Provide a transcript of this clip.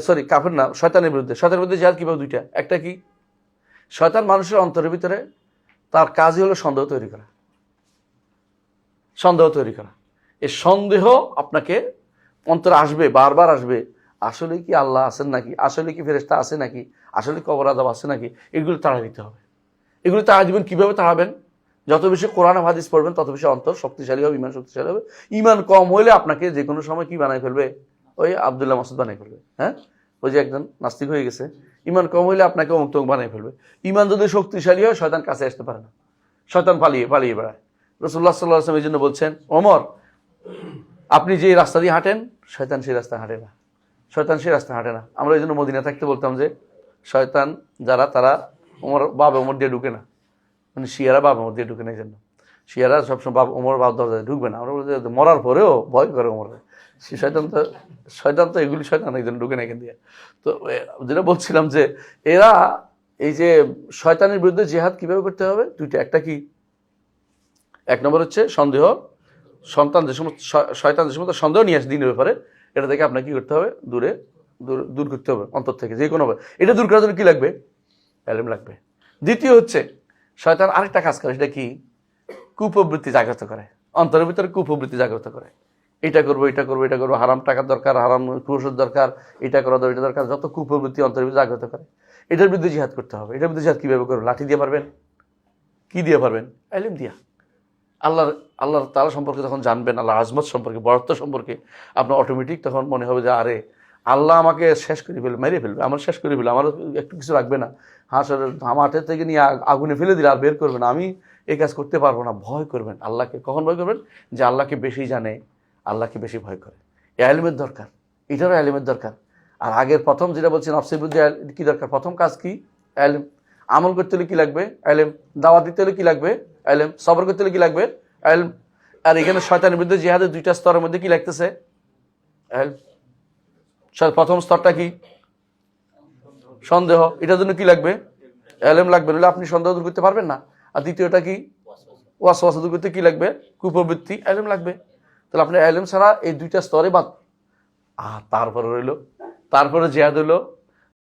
Sorry কাফের না, শয়তানের বিরুদ্ধে জিহাদ কিভাবে? দুইটা। একটা কি, শয়তান মানুষের অন্তরের ভিতরে তার কাজই হলো সন্দেহ তৈরি করা। এই সন্দেহ আপনাকে অন্তরে আসবে, বারবার আসবে, আসলে কি আল্লাহ আছেন নাকি, আসলে কি ফেরেশতা আছে নাকি, আসলে কবর আযাব আছে নাকি, এগুলো তাড়া দিতে হবে। এগুলো তাড়া দিবেন কিভাবে? তাড়াবেন যত বেশি কোরআন হাদিস পড়বেন তত বেশি অন্তর শক্তিশালী হবে, ইমান শক্তিশালী হবে। ইমান কম হইলে আপনাকে যে কোনো সময় কি বানাই ফেলবে? ওই আব্দুল্লাহ মাসুদ বানাই ফেলবে। হ্যাঁ, ওই যে একজন নাস্তিক হয়ে গেছে, ইমান কম হইলে আপনাকে অমুক তমুক বানাই ফেলবে। ইমান যদি শক্তিশালী হয় শয়তান কাছে আসতে পারে না, শয়তান পালিয়ে বেড়ায়। রাসূলুল্লাহ সাল্লাল্লাহু আলাইহি ওয়াসাল্লাম এই জন্য বলছেন, ওমর আপনি যে রাস্তা দিয়ে হাঁটেন শয়তান সেই রাস্তা হাঁটে না। আমরা এই জন্য মদিনা থাকতে বলতাম যে শয়তান যারা, তারা ওমর দিয়ে ঢুকে না, মানে শিয়ারা ওমর দিয়ে ঢুকে না। এই জন্য শিয়ারা সবসময় ওমর দরজায় ঢুকবে না। আমরা বলতে মরার পরেও ভয় করে ওমর। শয়তান তো এগুলি শয়তান একজন ঢুকে না এখান দিয়ে। তো যেটা বলছিলাম যে এরা এই যে শয়তানের বিরুদ্ধে জিহাদ কিভাবে করতে হবে? দুইটা। একটা কি, এক নম্বর হচ্ছে সন্দেহ। শয়তান যে সমস্ত সন্দেহ নিয়ে আসে দিনের ব্যাপারে, এটা থেকে আপনাকে কি করতে হবে? দূর করতে হবে অন্তর থেকে, যে কোনো। এটা দূর করার জন্য কি লাগবে? ইলম লাগবে। দ্বিতীয় হচ্ছে শয়তান আরেকটা কাজ করে, সেটা কি? কুপ্রবৃত্তি জাগ্রত করে, অন্তরের ভিতরে কুপ্রবৃত্তি জাগ্রত করে। এটা করবো, হারাম টাকার দরকার, হারাম পুরুষের দরকার, এটা করা দরকার, এটা দরকার, যত কুপ্রবৃত্তি অন্তরের ভিতরে জাগ্রত করে, এটার বিরুদ্ধে জিহাদ করতে হবে। এটার বিরুদ্ধে জিহাদ কিভাবে করবেন? লাঠি দিয়ে পারবেন? কি দিয়ে পারবেন? ইলম দিয়া। আল্লাহ তাআলা সম্পর্কে যখন জানবেন, আল্লাহ আজমত সম্পর্কে, বড়ত্ব সম্পর্কে, আপনার অটোমেটিক তখন মনে হবে যে আরে আল্লাহ আমাকে শেষ করে ফেলবে, মেরে ফেলবে, আমার শেষ করে ফেলবে, আমার একটু কিছু রাখবে না, মাঠের থেকে নিয়ে আগুনে ফেলে দিলে আর বের করবে না, আমি এই কাজ করতে পারবো না। ভয় করবেন আল্লাহকে। কখন ভয় করবেন? যে আল্লাহকে বেশি জানে, আল্লাহকে বেশি ভয় করে। ইলমের দরকার, এটারও ইলমের দরকার। আর আগের প্রথম যেটা বলছি নফসের বিরুদ্ধে কি দরকার? প্রথম কাজ কি? ইলম। আমল করতে হলে কি লাগবে? ইলম। দাওয়াত দিতে হলে কি লাগবে? ইলম। সবর করতে হলে কি লাগবে? ইলম। আর এখানে শয়তানের বিরুদ্ধে জিহাদের দুইটা স্তরের মধ্যে কি লাগতেছে? ইলম। প্রথম স্তরটা কি? সন্দেহ। এটার জন্য কি লাগবে? ইলম লাগবে, নইলে আপনি সন্দেহ দূর করতে পারবেন না। আর দ্বিতীয়টা কি? ওয়াসওয়াসা দূর করতে কি লাগবে? কুপ্রবৃত্তি, ইলম লাগবে। তাহলে আপনি ইলম ছাড়া এই দুইটা স্তরে বাদ। তারপরে জিহাদ হলো